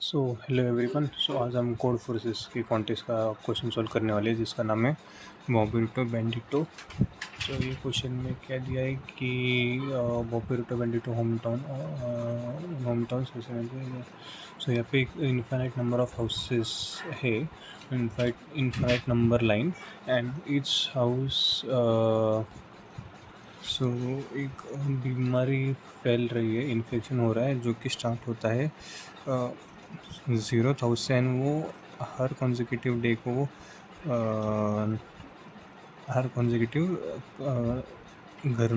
So hello everyone. सो आज हम code forces की कॉन्टेस्ट का क्वेश्चन सॉल्व करने वाले हैं जिसका नाम है बॉबिटो बेंडिटो। सो ये क्वेश्चन में क्या दिया है कि बॉबिटो बेंडिटो होम टाउन सो यहाँ पे एक इनफाइनाइट नंबर ऑफ हाउसेस है, infinite number line and each house so एक बीमारी फैल रही है, इन्फेक्शन हो रहा है जो कि स्टार्ट होता है 0th से एंड वो हर कॉन्जिक्यूटिव डे को वो हर कॉन्जिक्यूटिव घर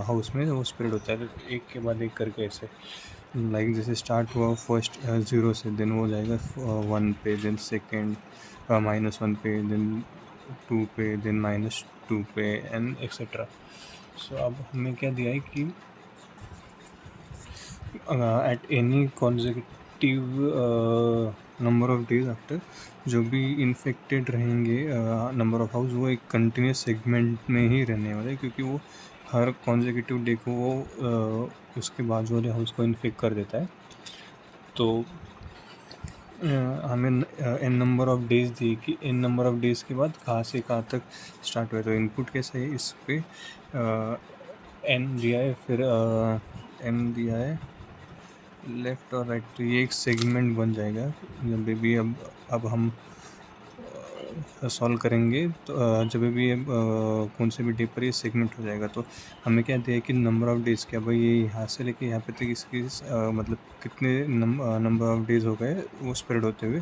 हाउस में वो स्प्रेड होता है एक के बाद एक करके ऐसे। लाइक जैसे स्टार्ट हुआ फर्स्ट 0 से, देन वो जाएगा 1 पे, देन सेकेंड -1 पे, देन 2 पे, देन -2 पे एंड एक्सेट्रा। सो अब हमें क्या दिया है कि at any consecutive number of days after जो भी इन्फेक्टेड रहेंगे नंबर ऑफ हाउस वो एक कंटिन्यूस सेगमेंट में ही रहने वाले, क्योंकि वो हर कॉन्जिक्यूटिव डे को वो उसके बाजू वाले हाउस को इन्फेक्ट कर देता है। तो हमें एन नंबर ऑफ डेज दी कि एन नंबर ऑफ डेज के बाद कहाँ से कहाँ तक स्टार्ट हुआ। तो इनपुट कैसा है इस पे एन दिया है, फिर एम दिया है लेफ़्ट और राइट, तो ये एक सेगमेंट बन जाएगा जब भी अब हम सॉल्व करेंगे। तो जब भी कौन से भी डे पर ये सेगमेंट हो जाएगा तो हमें क्या दिया है कि नंबर ऑफ डेज़ क्या भाई, ये यहाँ से लेके यहाँ पे तक इसकी मतलब कितने नंबर ऑफ डेज़ हो गए वो स्प्रेड होते हुए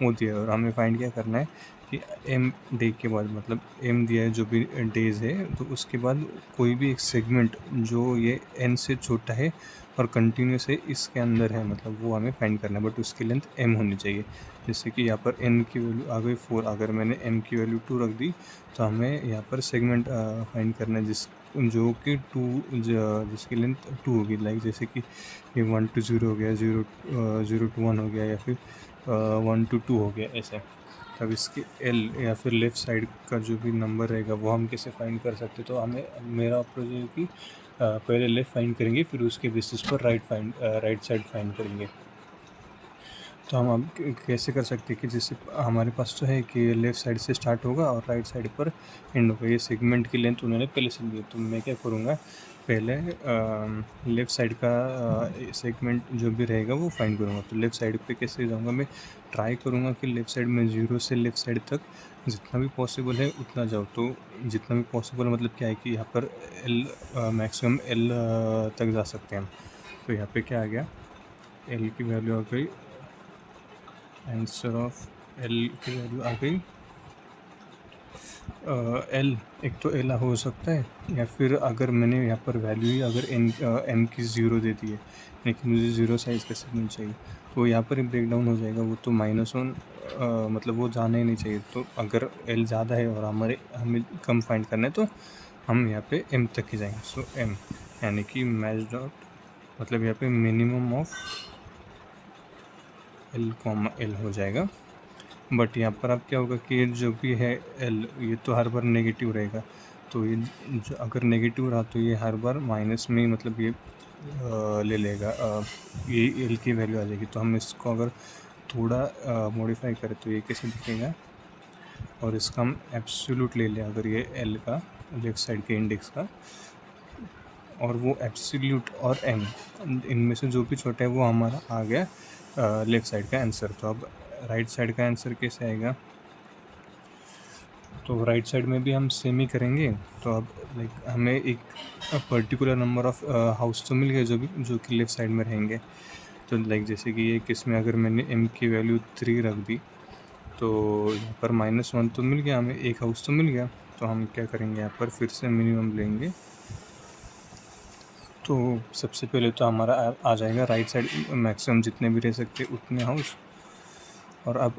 वो दिया है। और हमें फाइंड क्या करना है कि एम डे के बाद, मतलब एम दिया है जो भी डेज़ है, तो उसके बाद कोई भी एक सेगमेंट जो ये एन से छोटा है और कंटिन्यूस है इसके अंदर है, मतलब वो हमें फाइंड करना है, बट उसकी लेंथ एम होनी चाहिए। जैसे कि यहाँ पर एन की वैल्यू आ गई 4, अगर मैंने एम की वैल्यू 2 रख दी तो हमें यहाँ पर सेगमेंट फाइंड करना है जो कि 2 जिसकी लेंथ 2 होगी। लाइक जैसे कि ये 1 to 0 हो गया, 0 to 1 हो गया, या फिर 1 to 2 हो गया ऐसे। तब इसके एल या फिर लेफ़्ट साइड का जो भी नंबर रहेगा वो हम कैसे फाइंड कर सकते। तो हमें मेरा अप्रोच है कि पहले लेफ़्ट फाइंड करेंगे, फिर उसके बेसिस पर राइट साइड फाइंड करेंगे। तो हम अब कैसे कर सकते हैं कि जैसे हमारे पास तो है कि लेफ़्ट साइड से स्टार्ट होगा और राइट साइड पर एंड होगा। ये सेगमेंट की लेंथ उन्होंने पहले से दी है, तो मैं क्या करूँगा, पहले लेफ़्ट साइड का सेगमेंट जो भी रहेगा वो फाइंड करूँगा। तो लेफ़्ट साइड पे कैसे जाऊँगा, मैं ट्राई करूँगा कि लेफ़्ट साइड में 0 से लेफ़्ट साइड तक जितना भी पॉसिबल है उतना जाऊँ। तो जितना भी पॉसिबल मतलब क्या है कि यहाँ पर एल मैक्सिमम एल तक जा सकते हैं हम। तो यहाँ पे क्या आ गया, एल की वैल्यू आ गई, आंसर ऑफ एल की वैल्यू आ गई एल। एक तो एल हो सकता है, या फिर अगर मैंने यहाँ पर वैल्यू ही अगर एम की 0 दे दी है, लेकिन मुझे 0 साइज़ का सेगमेंट चाहिए, तो यहाँ पर ही ब्रेक डाउन हो जाएगा वो। तो -1 मतलब वो जाना ही नहीं चाहिए। तो अगर एल ज़्यादा है और हमें कम फाइंड करना है तो हम यहाँ पे एम तक ही जाएंगे। सो एम यानी कि मैच डॉट, मतलब यहाँ पे मिनिमम ऑफ एल हो जाएगा। बट यहाँ पर अब क्या होगा कि जो भी है एल, ये तो हर बार नेगेटिव रहेगा। तो ये जो अगर नेगेटिव रहा तो ये हर बार माइनस में, मतलब ये ले लेगा, ये एल की वैल्यू आ जाएगी। तो हम इसको अगर थोड़ा मॉडिफाई करें तो ये कैसे दिखेगा, और इसका हम एब्सोल्यूट ले लें अगर ये एल का लेफ़्ट साइड के इंडेक्स का, और वो एब्सोल्यूट और एम इनमें से जो भी छोटा है वो हमारा आ गया लेफ़्ट साइड का आंसर। तो अब राइट साइड का आंसर कैसे आएगा, तो राइट साइड में भी हम सेम ही करेंगे। तो अब लाइक हमें एक पर्टिकुलर नंबर ऑफ हाउस तो मिल गए जो कि लेफ़्ट साइड में रहेंगे। तो लाइक जैसे कि ये केस में अगर मैंने एम की वैल्यू 3 रख दी तो यहाँ पर -1 तो मिल गया हमें, एक हाउस तो मिल गया। तो हम क्या करेंगे, यहाँ पर फिर से मिनिमम लेंगे। तो सबसे पहले तो हमारा आ जाएगा राइट साइड मैक्सिमम जितने भी रह सकते उतने हाउस, और अब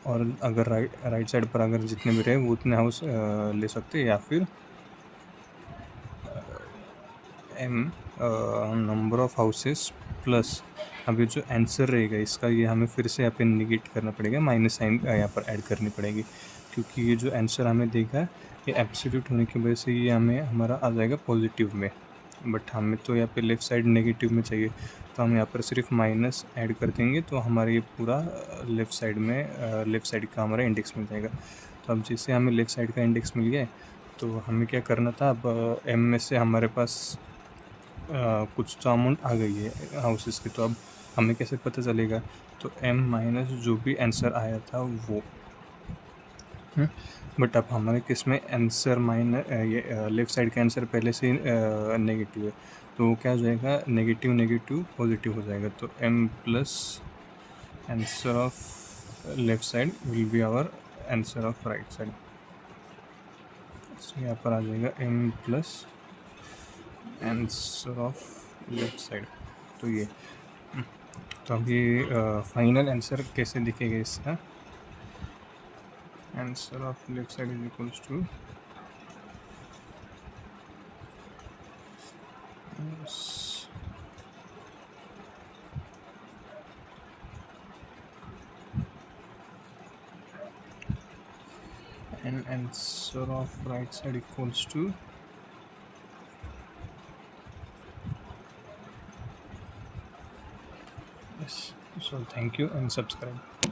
और अगर राइट साइड पर अगर जितने भी रहे वो उतने हाउस ले सकते हैं, या फिर M number of houses plus अभी जो आंसर रहेगा इसका, ये हमें फिर से यहाँ पे निगेट करना पड़ेगा, माइनस साइन यहाँ पर ऐड करनी पड़ेगी, क्योंकि ये जो आंसर हमें देगा ये एब्सोल्यूट होने की वजह से ये हमारा आ जाएगा पॉजिटिव में। बट हमें तो यहाँ पे लेफ़्ट साइड नेगेटिव में चाहिए, तो हम यहाँ पर सिर्फ माइनस ऐड कर देंगे तो हमारा ये पूरा लेफ़्ट साइड में लेफ़्ट साइड का हमारा इंडेक्स मिल जाएगा। तो अब जैसे हमें लेफ़्ट साइड का इंडेक्स मिल गया है, तो हमें क्या करना था, अब एम में से हमारे पास कुछ तो अमाउंट आ गई है हाउसेस की, तो अब हमें कैसे पता चलेगा, तो एम माइनस जो भी आंसर आया था वो। बट अब हमारे केस में आंसर ये लेफ़्ट साइड का आंसर पहले से ही नेगेटिव है, तो वो क्या हो जाएगा, नेगेटिव नेगेटिव पॉजिटिव हो जाएगा। तो M plus answer of left side will be our answer of right side. तो यहाँ पर आ जाएगा M plus answer of left side. तो ये तो अभी फाइनल आंसर कैसे दिखेगा इसका, answer of left side is equals to and answer of right side equals to yes. So thank you and subscribe.